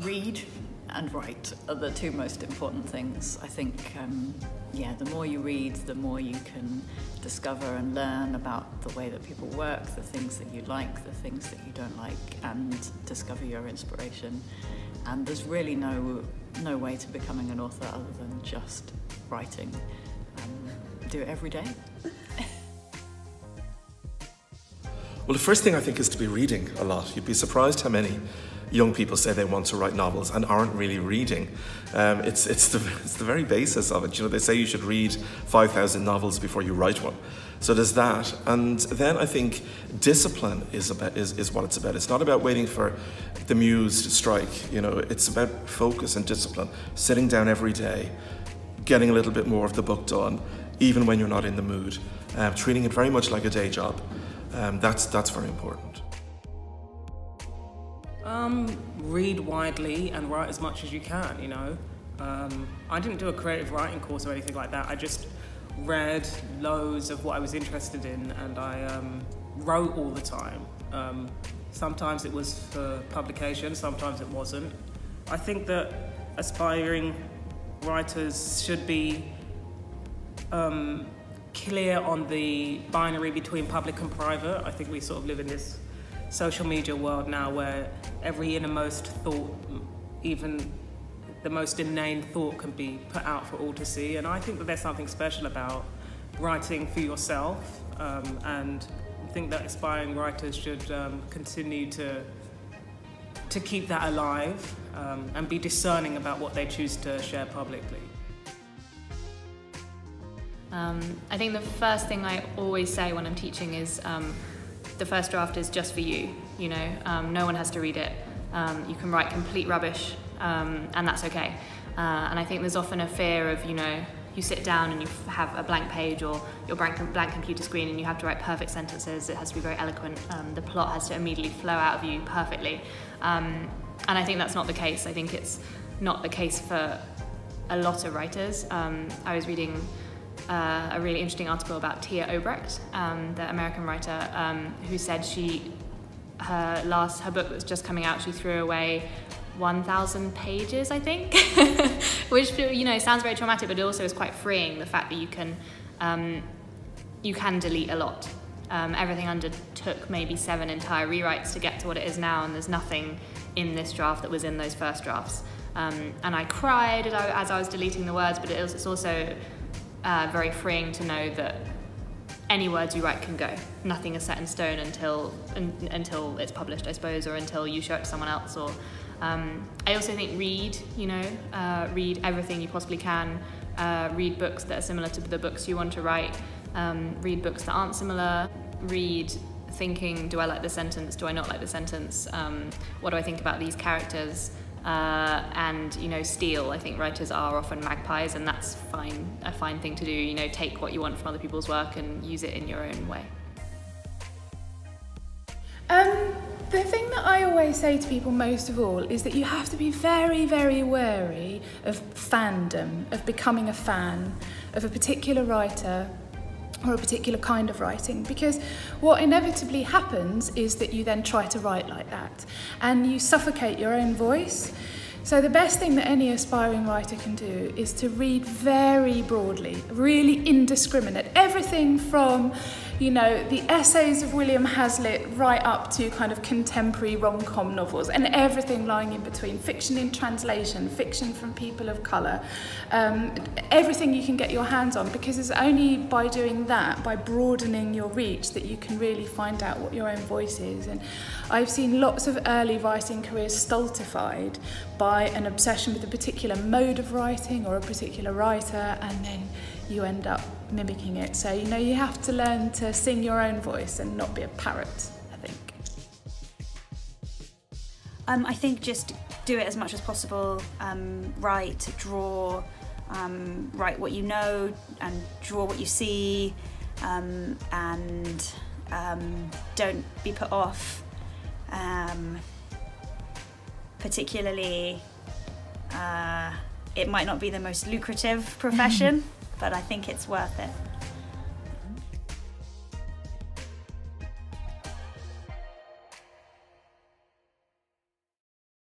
Read and write are the two most important things. I think, the more you read, the more you can discover and learn about the way that people work, the things that you like, the things that you don't like, and discover your inspiration. And there's really no way to becoming an author other than just writing. Do it every day. Well, the first thing I think is to be reading a lot. You'd be surprised how many young people say they want to write novels and aren't really reading. It's the very basis of it. You know, they say you should read 5,000 novels before you write one. So there's that. And then I think discipline is what it's about. It's not about waiting for the muse to strike. You know, it's about focus and discipline. Sitting down every day, getting a little bit more of the book done, even when you're not in the mood. Treating it very much like a day job. That's very important. Read widely and write as much as you can, you know. I didn't do a creative writing course or anything like that. I just read loads of what I was interested in, and I wrote all the time. Sometimes it was for publication, sometimes it wasn't. I think that aspiring writers should be clear on the binary between public and private. I think we sort of live in this social media world now where every innermost thought, even the most inane thought, can be put out for all to see. And I think that there's something special about writing for yourself, and I think that aspiring writers should continue to keep that alive, and be discerning about what they choose to share publicly. I think the first thing I always say when I'm teaching is the first draft is just for you. You know, no one has to read it. You can write complete rubbish, and that's okay. And I think there's often a fear of, you know, you sit down and you have a blank page or your blank computer screen and you have to write perfect sentences. It has to be very eloquent. The plot has to immediately flow out of you perfectly. And I think that's not the case. I think it's not the case for a lot of writers. I was reading a really interesting article about Tia Obrecht, the American writer, who said her book was just coming out, she threw away 1,000 pages, I think, which, you know, sounds very traumatic, but it also is quite freeing, the fact that you can delete a lot. Everything undertook maybe 7 entire rewrites to get to what it is now, and there's nothing in this draft that was in those first drafts. And I cried as I was deleting the words, but it's also very freeing to know that any words you write can go. Nothing is set in stone until it's published, I suppose, or until you show it to someone else. Or I also think read everything you possibly can. Read books that are similar to the books you want to write. Read books that aren't similar. Read thinking, do I like the sentence? Do I not like the sentence? What do I think about these characters? And, you know, steal. I think writers are often magpies, and that's a fine thing to do. You know, take what you want from other people's work and use it in your own way. The thing that I always say to people most of all is that you have to be very, very wary of fandom, of becoming a fan of a particular writer or a particular kind of writing, because what inevitably happens is that you then try to write like that and you suffocate your own voice. So the best thing that any aspiring writer can do is to read very broadly, really indiscriminate, everything from, you know, the essays of William Hazlitt right up to kind of contemporary rom-com novels, and everything lying in between, fiction in translation, fiction from people of colour, everything you can get your hands on, because it's only by doing that, by broadening your reach, that you can really find out what your own voice is. And I've seen lots of early writing careers stultified by an obsession with a particular mode of writing or a particular writer, and then you end up mimicking it. So, you know, you have to learn to sing your own voice and not be a parrot, I think. I think just do it as much as possible. Write, draw, write what you know and draw what you see, and don't be put off. Particularly, it might not be the most lucrative profession, but I think it's worth it.